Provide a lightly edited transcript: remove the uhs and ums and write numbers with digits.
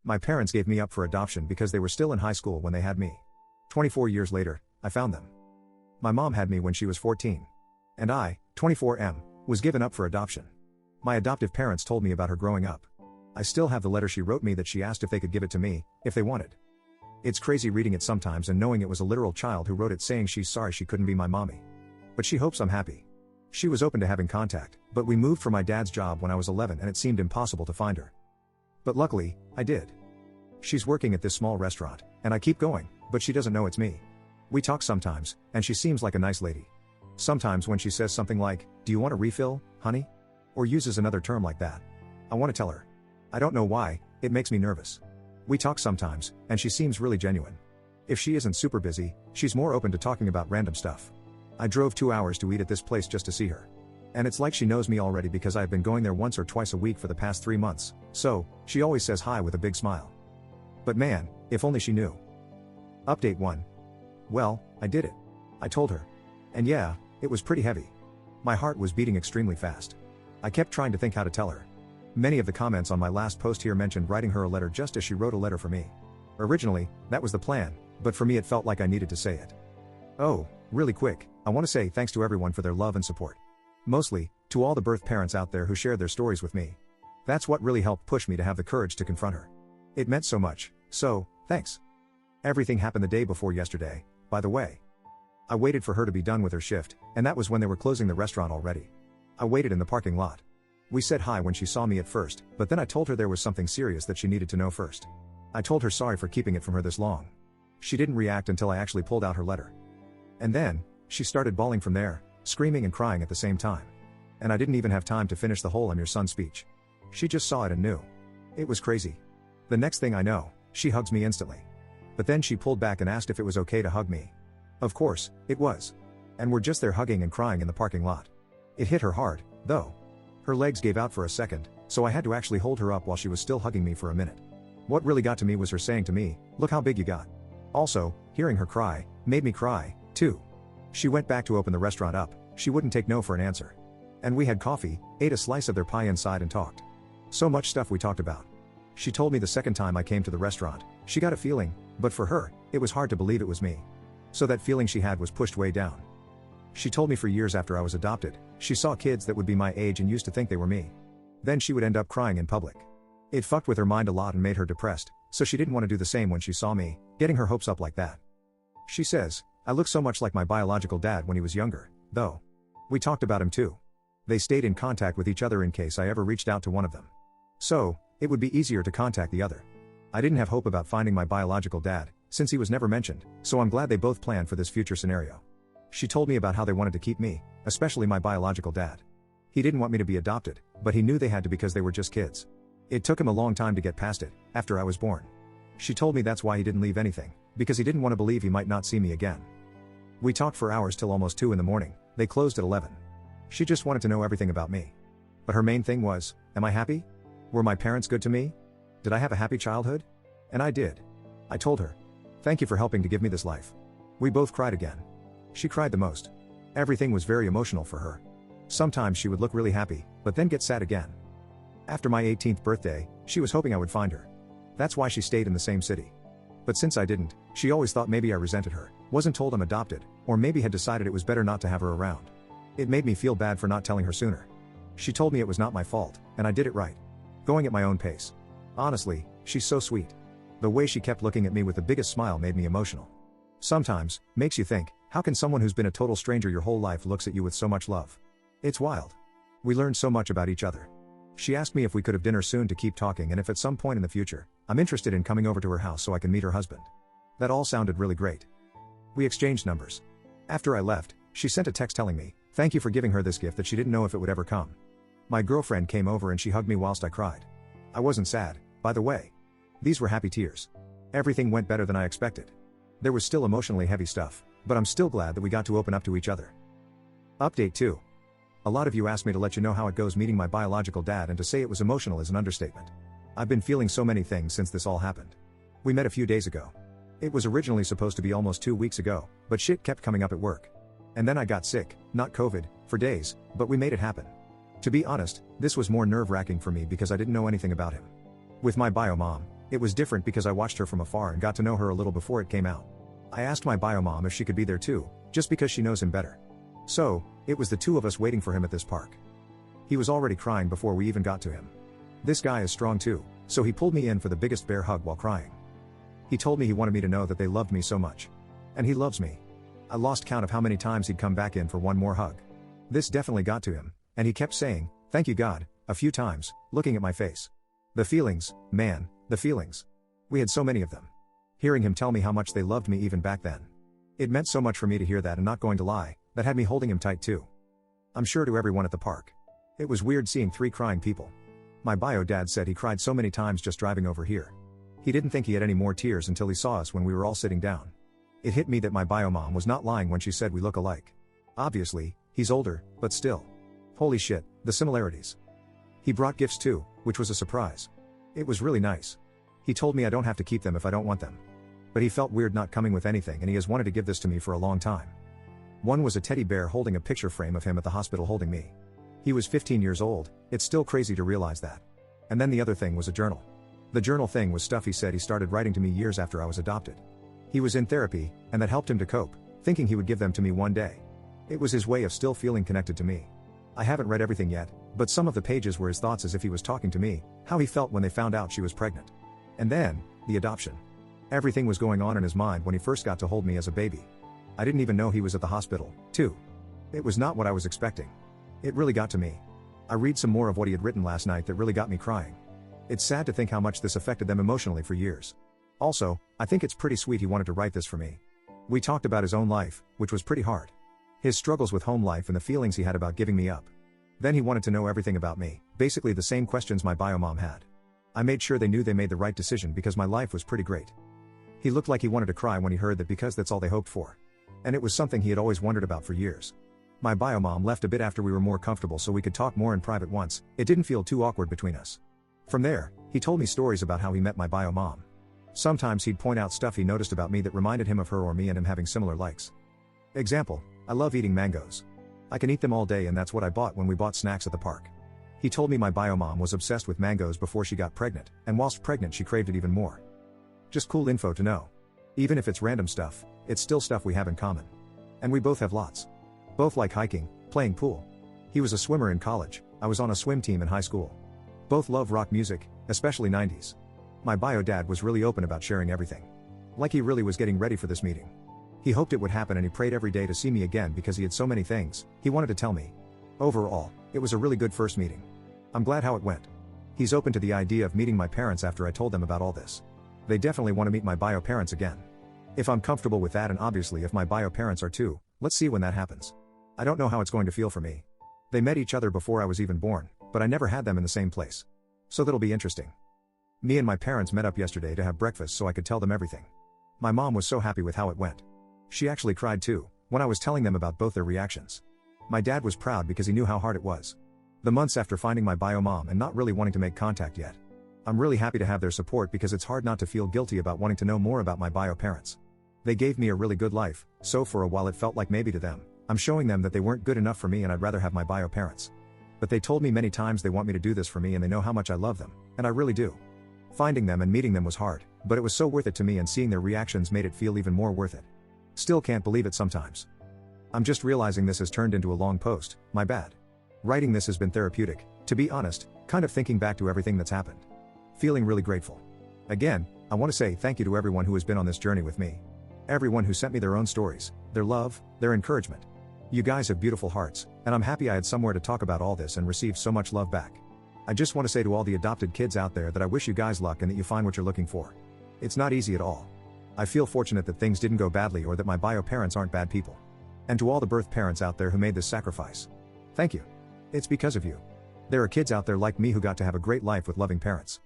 My parents gave me up for adoption because they were still in high school when they had me. 24 years later, I found them. My mom had me when she was 14. And I, 24M, was given up for adoption. My adoptive parents told me about her growing up. I still have the letter she wrote me that she asked if they could give it to me, if they wanted. It's crazy reading it sometimes and knowing it was a literal child who wrote it saying she's sorry she couldn't be my mommy. But she hopes I'm happy. She was open to having contact, but we moved for my dad's job when I was 11 and it seemed impossible to find her. But luckily, I did. She's working at this small restaurant, and I keep going, but she doesn't know it's me. We talk sometimes, and she seems like a nice lady. Sometimes when she says something like, "Do you want a refill, honey?" or uses another term like that, I want to tell her. I don't know why, it makes me nervous. We talk sometimes, and she seems really genuine. If she isn't super busy, she's more open to talking about random stuff. I drove 2 hours to eat at this place just to see her. And it's like she knows me already because I've been going there once or twice a week for the past 3 months, so, she always says hi with a big smile. But man, if only she knew. Update 1. Well, I did it. I told her. And yeah, it was pretty heavy. My heart was beating extremely fast. I kept trying to think how to tell her. Many of the comments on my last post here mentioned writing her a letter just as she wrote a letter for me. Originally, that was the plan, but for me it felt like I needed to say it. Oh, really quick, I want to say thanks to everyone for their love and support. Mostly, to all the birth parents out there who shared their stories with me. That's what really helped push me to have the courage to confront her. It meant so much, so, thanks. Everything happened the day before yesterday, by the way. I waited for her to be done with her shift, and that was when they were closing the restaurant already. I waited in the parking lot. We said hi when she saw me at first, but then I told her there was something serious that she needed to know first. I told her sorry for keeping it from her this long. She didn't react until I actually pulled out her letter. And then, she started bawling from there, screaming and crying at the same time. And I didn't even have time to finish the whole "I'm your son" speech. She just saw it and knew. It was crazy. The next thing I know, she hugs me instantly. But then she pulled back and asked if it was okay to hug me. Of course, it was. And we're just there hugging and crying in the parking lot. It hit her hard, though. Her legs gave out for a second, so I had to actually hold her up while she was still hugging me for a minute. What really got to me was her saying to me, "Look how big you got." Also, hearing her cry, made me cry, too. She went back to open the restaurant up, she wouldn't take no for an answer. And we had coffee, ate a slice of their pie inside and talked. So much stuff we talked about. She told me the second time I came to the restaurant, she got a feeling, but for her, it was hard to believe it was me. So that feeling she had was pushed way down. She told me for years after I was adopted, she saw kids that would be my age and used to think they were me. Then she would end up crying in public. It fucked with her mind a lot and made her depressed, so she didn't want to do the same when she saw me, getting her hopes up like that. She says, "I look so much like my biological dad when he was younger, though." We talked about him too. They stayed in contact with each other in case I ever reached out to one of them. So, it would be easier to contact the other. I didn't have hope about finding my biological dad, since he was never mentioned, so I'm glad they both planned for this future scenario. She told me about how they wanted to keep me, especially my biological dad. He didn't want me to be adopted, but he knew they had to because they were just kids. It took him a long time to get past it, after I was born. She told me that's why he didn't leave anything, because he didn't want to believe he might not see me again. We talked for hours till almost 2 in the morning, they closed at 11. She just wanted to know everything about me. But her main thing was, am I happy? Were my parents good to me? Did I have a happy childhood? And I did. I told her. Thank you for helping to give me this life. We both cried again. She cried the most. Everything was very emotional for her. Sometimes she would look really happy, but then get sad again. After my 18th birthday, she was hoping I would find her. That's why she stayed in the same city. But since I didn't, she always thought maybe I resented her, wasn't told I'm adopted, or maybe had decided it was better not to have her around. It made me feel bad for not telling her sooner. She told me it was not my fault, and I did it right. Going at my own pace. Honestly, she's so sweet. The way she kept looking at me with the biggest smile made me emotional. Sometimes, makes you think, how can someone who's been a total stranger your whole life looks at you with so much love? It's wild. We learned so much about each other. She asked me if we could have dinner soon to keep talking and if at some point in the future, I'm interested in coming over to her house so I can meet her husband. That all sounded really great. We exchanged numbers. After I left, she sent a text telling me, thank you for giving her this gift that she didn't know if it would ever come. My girlfriend came over and she hugged me whilst I cried. I wasn't sad, by the way. These were happy tears. Everything went better than I expected. There was still emotionally heavy stuff, but I'm still glad that we got to open up to each other. Update 2. A lot of you asked me to let you know how it goes meeting my biological dad, and to say it was emotional is an understatement. I've been feeling so many things since this all happened. We met a few days ago. It was originally supposed to be almost 2 weeks ago, but shit kept coming up at work. And then I got sick, not COVID, for days, but we made it happen. To be honest, this was more nerve-wracking for me because I didn't know anything about him. With my bio mom, It was different because I watched her from afar and got to know her a little before it came out. I asked my bio mom if she could be there too, just because she knows him better. So, it was the two of us waiting for him at this park. He was already crying before we even got to him. This guy is strong too, so he pulled me in for the biggest bear hug while crying. He told me he wanted me to know that they loved me so much. And he loves me. I lost count of how many times he'd come back in for one more hug. This definitely got to him, and he kept saying, "Thank you God," a few times, looking at my face. The feelings, man, the feelings. We had so many of them. Hearing him tell me how much they loved me even back then. It meant so much for me to hear that, and not going to lie, that had me holding him tight too. I'm sure to everyone at the park. It was weird seeing 3 crying people. My bio dad said he cried so many times just driving over here. He didn't think he had any more tears until he saw us when we were all sitting down. It hit me that my bio mom was not lying when she said we look alike. Obviously, he's older, but still. Holy shit, the similarities. He brought gifts too, which was a surprise. It was really nice. He told me I don't have to keep them if I don't want them. But he felt weird not coming with anything, and he has wanted to give this to me for a long time. One was a teddy bear holding a picture frame of him at the hospital holding me. He was 15 years old, it's still crazy to realize that. And then the other thing was a journal. The journal thing was stuff he said he started writing to me years after I was adopted. He was in therapy, and that helped him to cope, thinking he would give them to me one day. It was his way of still feeling connected to me. I haven't read everything yet, but some of the pages were his thoughts as if he was talking to me, how he felt when they found out she was pregnant. And then, the adoption. Everything was going on in his mind when he first got to hold me as a baby. I didn't even know he was at the hospital, too. It was not what I was expecting. It really got to me. I read some more of what he had written last night that really got me crying. It's sad to think how much this affected them emotionally for years. Also, I think it's pretty sweet he wanted to write this for me. We talked about his own life, which was pretty hard. His struggles with home life and the feelings he had about giving me up. Then he wanted to know everything about me, basically the same questions my bio mom had. I made sure they knew they made the right decision because my life was pretty great. He looked like he wanted to cry when he heard that because that's all they hoped for. And it was something he had always wondered about for years. My bio mom left a bit after we were more comfortable so we could talk more in private once. It didn't feel too awkward between us. From there, he told me stories about how he met my bio mom. Sometimes he'd point out stuff he noticed about me that reminded him of her or me and him having similar likes. Example, I love eating mangoes. I can eat them all day, and that's what I bought when we bought snacks at the park. He told me my bio mom was obsessed with mangoes before she got pregnant, and whilst pregnant she craved it even more. Just cool info to know. Even if it's random stuff, it's still stuff we have in common. And we both have lots. Both like hiking, playing pool. He was a swimmer in college, I was on a swim team in high school. Both love rock music, especially 90s. My bio dad was really open about sharing everything. Like he really was getting ready for this meeting. He hoped it would happen, and he prayed every day to see me again because he had so many things he wanted to tell me. Overall, it was a really good first meeting. I'm glad how it went. He's open to the idea of meeting my parents after I told them about all this. They definitely want to meet my bio parents again. If I'm comfortable with that, and obviously if my bio parents are too, let's see when that happens. I don't know how it's going to feel for me. They met each other before I was even born, but I never had them in the same place. So that'll be interesting. Me and my parents met up yesterday to have breakfast so I could tell them everything. My mom was so happy with how it went. She actually cried too, when I was telling them about both their reactions. My dad was proud because he knew how hard it was. The months after finding my bio mom and not really wanting to make contact yet. I'm really happy to have their support because it's hard not to feel guilty about wanting to know more about my bio parents. They gave me a really good life, so for a while it felt like maybe to them, I'm showing them that they weren't good enough for me and I'd rather have my bio parents. But they told me many times they want me to do this for me and they know how much I love them, and I really do. Finding them and meeting them was hard, but it was so worth it to me, and seeing their reactions made it feel even more worth it. Still can't believe it sometimes. I'm just realizing this has turned into a long post, my bad. Writing this has been therapeutic, to be honest, kind of thinking back to everything that's happened. Feeling really grateful. Again, I want to say thank you to everyone who has been on this journey with me. Everyone who sent me their own stories, their love, their encouragement. You guys have beautiful hearts, and I'm happy I had somewhere to talk about all this and receive so much love back. I just want to say to all the adopted kids out there that I wish you guys luck and that you find what you're looking for. It's not easy at all. I feel fortunate that things didn't go badly or that my bio parents aren't bad people. And to all the birth parents out there who made this sacrifice. Thank you. It's because of you. There are kids out there like me who got to have a great life with loving parents.